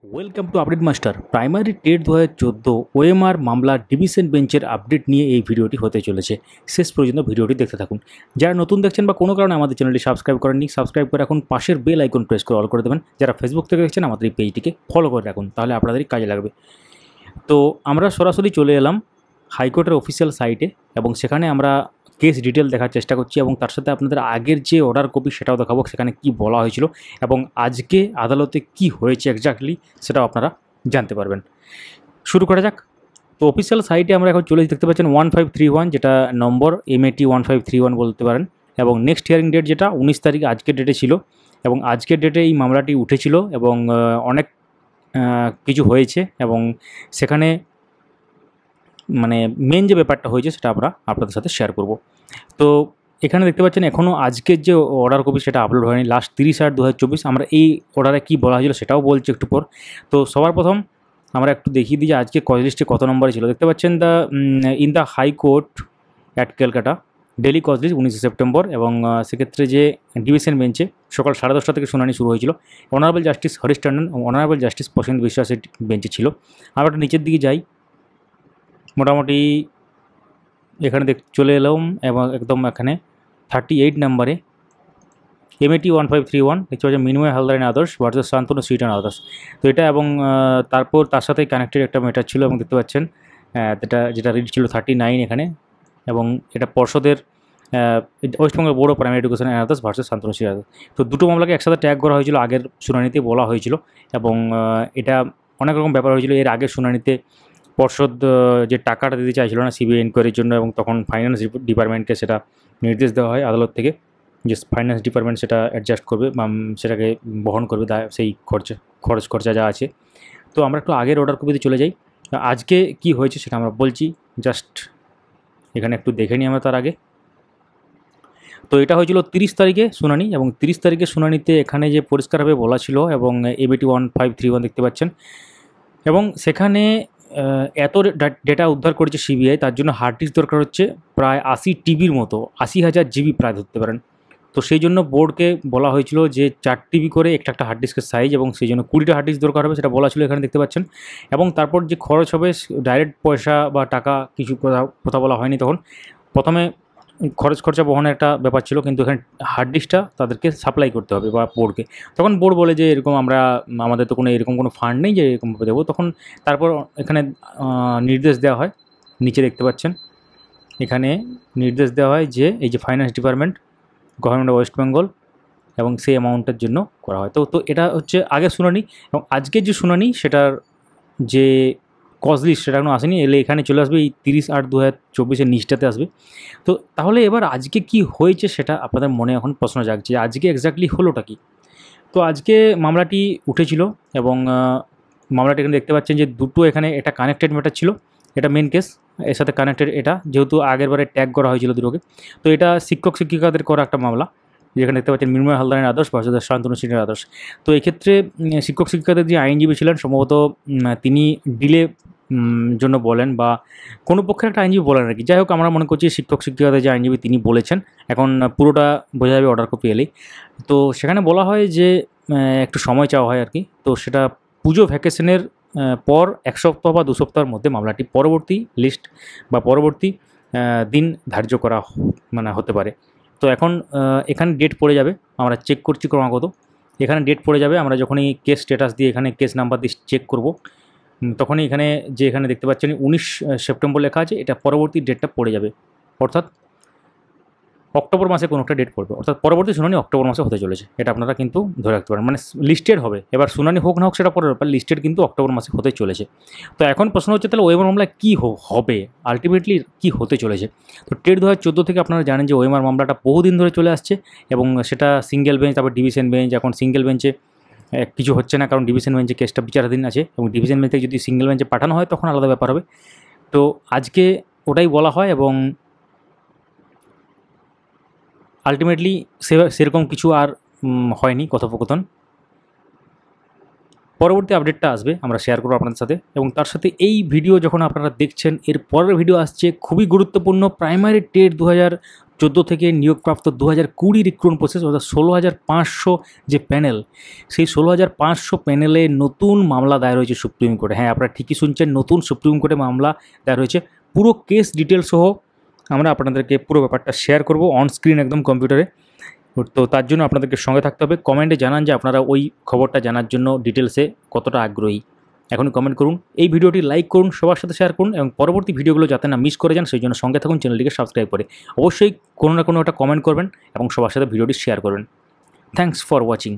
Welcome to update master. Primary TET 2014 OMR মামলা division বেঞ্চের update নিয়ে এই ভিডিওটি হতে চলেছে। শেষ পর্যন্ত ভিডিওটি দেখতে থাকুন। যারা নতুন দেখছেন বা কোনো কারণে আমাদের চ্যানেলটি সাবস্ক্রাইব করেননি, সাবস্ক্রাইব করে রাখুন, পাশের বেল আইকন প্রেস করে অল করে দেবেন। যারা ফেসবুক থেকে দেখছেন আমাদের এই পেজটিকে ফলো করে রাখুন, তাহলে আপনাদেরই কাজে লাগবে। তো আমরা সরাসরি চলে এলাম হাইকোর্টের অফিসিয়াল সাইটে এবং সেখানে আমরা কেস ডিটেল দেখার চেষ্টা করছি এবং তার সাথে আপনাদের আগের যে অর্ডার কপি সেটাও দেখাবো, সেখানে কি বলা হয়েছিল এবং আজকে আদালতে কি হয়েছে এক্স্যাক্টলি সেটাও আপনারা জানতে পারবেন। শুরু করা যাক। তো অফিসিয়াল সাইটে আমরা এখন চলে দেখতে পাচ্ছেন 1531, যেটা নম্বর MAT 1531 বলতে পারেন, এবং নেক্সট হিয়ারিং ডেট যেটা 19 তারিখ আজকের ডেটে ছিল এবং আজকের ডেটে এই মামলাটি উঠেছিল এবং অনেক কিছু হয়েছে এবং সেখানে মানে মেন যে ব্যাপারটা হয়েছে সেটা আমরা আপনাদের সাথে শেয়ার করব। তো এখানে দেখতে পাচ্ছেন এখনও আজকের যে অর্ডার কপি সেটা আপলোড হয়নি, লাস্ট 30/8/2024। আমরা এই অর্ডারে কী বলা হয়েছিল সেটাও বলছি একটু পর। তো সবার প্রথম আমরা একটু দেখিয়ে দিই যে আজকে কজ লিস্টে কত নম্বরে ছিল। দেখতে পাচ্ছেন in the High Court at Calcutta daily cause list 19 September, এবং সেক্ষেত্রে যে ডিভিশন বেঞ্চে সকাল 10:30 থেকে শুনানি শুরু হয়েছিল। অনারেবল জাস্টিস হরিশ টন্ডন এবং অনারেবল জাস্টিস প্রসেনজিৎ বিশ্বাসের বেঞ্চে ছিল। আমরা একটু নিচের দিকে যাই। মোটামুটি এখানে চলে এলাম এবং একদম এখানে 38 নম্বরে MAT 1531 দেখতে পাচ্ছি Minmoy Haldar and others versus Shantanu Sweet and others. তো এটা এবং তারপর তার সাথে কানেক্টেড একটা ম্যাটার ছিল এবং দেখতে পাচ্ছেন যেটা রিড ছিল 39 এখানে, এবং এটা পর্ষদের West Bengal board of primary education and others versus Shantanu sweet others. তো দুটো মামলাকে একসাথে ট্যাগ করা হয়েছিল, আগের শুনানিতে বলা হয়েছিল এবং এটা অনেক রকম ব্যাপার হয়েছিল। এর আগের শুনানিতে পর্ষদ যে টাকাটা দিতে চাইছিল না সিবিআই এনকোয়ারির জন্য, এবং তখন ফাইন্যান্স ডিপার্টমেন্টকে সেটা নির্দেশ দেওয়া হয় আদালত থেকে যে ফাইন্যান্স ডিপার্টমেন্ট সেটা অ্যাডজাস্ট করবে বা সেটাকে বহন করবে সেই খরচ খরচা যা আছে। তো আমরা একটু আগের অর্ডার কপিতে চলে যাই। আজকে কি হয়েছে সেটা আমরা বলছি, জাস্ট এখানে একটু দেখে নিই আমরা তার আগে। তো এটা হয়েছিল 30 তারিখে শুনানি, এবং 30 তারিখে শুনানিতে এখানে যে পরিষ্কারভাবে বলা ছিল এবং MAT 1531 দেখতে পাচ্ছেন, এবং সেখানে এত ডেটা উদ্ধার করেছে সিবিআই, তার জন্য হার্ড ডিস্ক দরকার হচ্ছে প্রায় 80 TBর মতো, 80,000 GB প্রায় ধরতে পারেন। তো সেই জন্য বোর্ডকে বলা হয়েছিল যে 4 TB করে একটা হার্ড ডিস্কের সাইজ, এবং সেই জন্য 20টা হার্ড ডিস্ক দরকার হবে, সেটা বলা ছিল এখানে দেখতে পাচ্ছেন। এবং তারপর যে খরচ হবে ডাইরেক্ট পয়সা বা টাকা কিছু কথা বলা হয়নি তখন। প্রথমে খরচা বহনের একটা ব্যাপার ছিল, কিন্তু এখানে হার্ড ডিস্কটা তাদেরকে সাপ্লাই করতে হবে বা বোর্ডকে। তখন বোর্ড বলে যে এরকম আমাদের তো এরকম কোনো ফান্ড নেই যে এরকমভাবে দেবো। তখন তারপর এখানে নির্দেশ দেওয়া হয়, নিচে দেখতে পাচ্ছেন এখানে নির্দেশ দেওয়া হয় যে এই যে finance department government of West Bengal, এবং সেই অ্যামাউন্টের জন্য করা হয়। তো এটা হচ্ছে আগের শুনানি, এবং আজকের যে শুনানি সেটার যে কজ লিস্ট সেটা এখনও আসেনি, এলে এখানে চলে আসবে এই 30/8/2024 নিচটাতে আসবে। তো তাহলে এবার আজকে কি হয়েছে সেটা আপনাদের মনে এখন প্রশ্ন জাগছে, আজকে এক্স্যাক্টলি হলোটা কি। তো আজকে মামলাটি উঠেছিল এবং মামলাটি এখানে দেখতে পাচ্ছেন যে দুটো এখানে এটা কানেক্টেড ম্যাটার ছিল, এটা মেন কেস এর সাথে কানেক্টেড, এটা যেহেতু আগের বারে ট্যাগ করা হয়েছিল দুটোকে। তো এটা শিক্ষক শিক্ষিকাদের করা একটা মামলা, যেখানে দেখতে পাচ্ছেন মিনময় হালদারের আদর্শ ভার্সেস শান্তনু সিংহের আদর্শ। তো এক্ষেত্রে শিক্ষক শিক্ষিকাদের যে আইনজীবী ছিলেন সম্ভবত তিনি ডিলে জন্য বলেন বা কোনো পক্ষের একটা আইনজীবী বলেন আর কি। যাই হোক, আমরা মনে করছি শিক্ষক শিক্ষিকাদের যে আইনজীবী তিনি বলেছেন, এখন পুরোটা বোঝা যাবে অর্ডার কপি এলেই। তো সেখানে বলা হয় যে একটু সময় চাওয়া হয় আর কি। তো সেটা পুজো ভ্যাকেশনের পর 1 সপ্তাহ বা 2 সপ্তাহের মধ্যে মামলাটি পরবর্তী লিস্ট বা পরবর্তী দিন ধার্য করা হতে পারে। তো এখন এখানে ডেট পড়ে যাবে, আমরা চেক করছি ক্রমাগত। এখানে ডেট পড়ে যাবে, আমরা যখনই কেস স্ট্যাটাস দিয়ে এখানে কেস নাম্বার দিয়ে চেক করব, তখনই এখানে দেখতে পাচ্ছেন 19 সেপ্টেম্বর লেখা আছে, এটা পরবর্তী ডেটটা পড়ে যাবে, অর্থাৎ অক্টোবর মাসে কোনো একটা ডেট পড়বে, অর্থাৎ পরবর্তী শুনানি অক্টোবর মাসে হতে চলেছে। এটা আপনারা কিন্তু ধরে রাখতে পারেন, লিস্টেড হবে। এবার শুনানি হোক না হোক সেটা পরের ব্যাপার, লিস্টেড কিন্তু অক্টোবর মাসে হতে চলেছে। তো এখন প্রশ্ন হচ্ছে তাহলে ওএমআর মামলায় কী হবে, আলটিমেটলি কী হতে চলেছে। তো টেট 2014 থেকে আপনারা জানেন যে ওএমআর মামলাটা বহুদিন ধরে চলে আসছে, এবং সেটা সিঙ্গেল বেঞ্চ, তারপর ডিভিশন বেঞ্চ। এখন সিঙ্গেল বেঞ্চে কিছু হচ্ছে না, কারণ ডিভিশন বেঞ্চে কেসটা বিচারাধীন আছে, এবং ডিভিশন বেঞ্চ থেকে যদি সিঙ্গেল বেঞ্চে পাঠানো হয় তখন আলাদা ব্যাপার হবে। তো আজকে ওটাই বলা হয়, এবং আলটিমেটলি সেরকম কিছু আর হয়নি কথোপকথন। পরবর্তী আপডেটটা আসবে, আমরা শেয়ার করবো আপনাদের সাথে। এবং তার সাথে এই ভিডিও যখন আপনারা দেখছেন, এর পরের ভিডিও আসছে খুবই গুরুত্বপূর্ণ, প্রাইমারি টেট 2014 থেকে নিয়োগপ্রাপ্ত 2020 রিক্রুটমেন্ট প্রসেস, অর্থাৎ 16,500 যে প্যানেল, সেই 16,500 প্যানেলে নতুন মামলা দায়ের হয়েছে সুপ্রিম কোর্টে। হ্যাঁ, আপনারা ঠিকই শুনছেন, নতুন সুপ্রিম কোর্টে মামলা দায়ের হয়েছে। পুরো কেস ডিটেল সহ আমরা আপনাদেরকে পুরো ব্যাপারটা শেয়ার করব অন স্ক্রিন একদম কম্পিউটারে। তো তার জন্য আপনাদেরকে সঙ্গে থাকতে হবে। কমেন্টে জানান যে আপনারা ওই খবরটা জানার জন্য ডিটেলসে কতটা আগ্রহী। এখনই কমেন্ট করুন, এই ভিডিওটি লাইক করুন, সবার সাথে শেয়ার করুন, এবং পরবর্তী ভিডিওগুলো যাতে না মিস করে যান সেই জন্য সঙ্গে থাকুন, চ্যানেলটিকে সাবস্ক্রাইব করে। অবশ্যই কোনো না কোনো একটা কমেন্ট করবেন এবং সবার সাথে ভিডিওটি শেয়ার করবেন। Thanks for watching.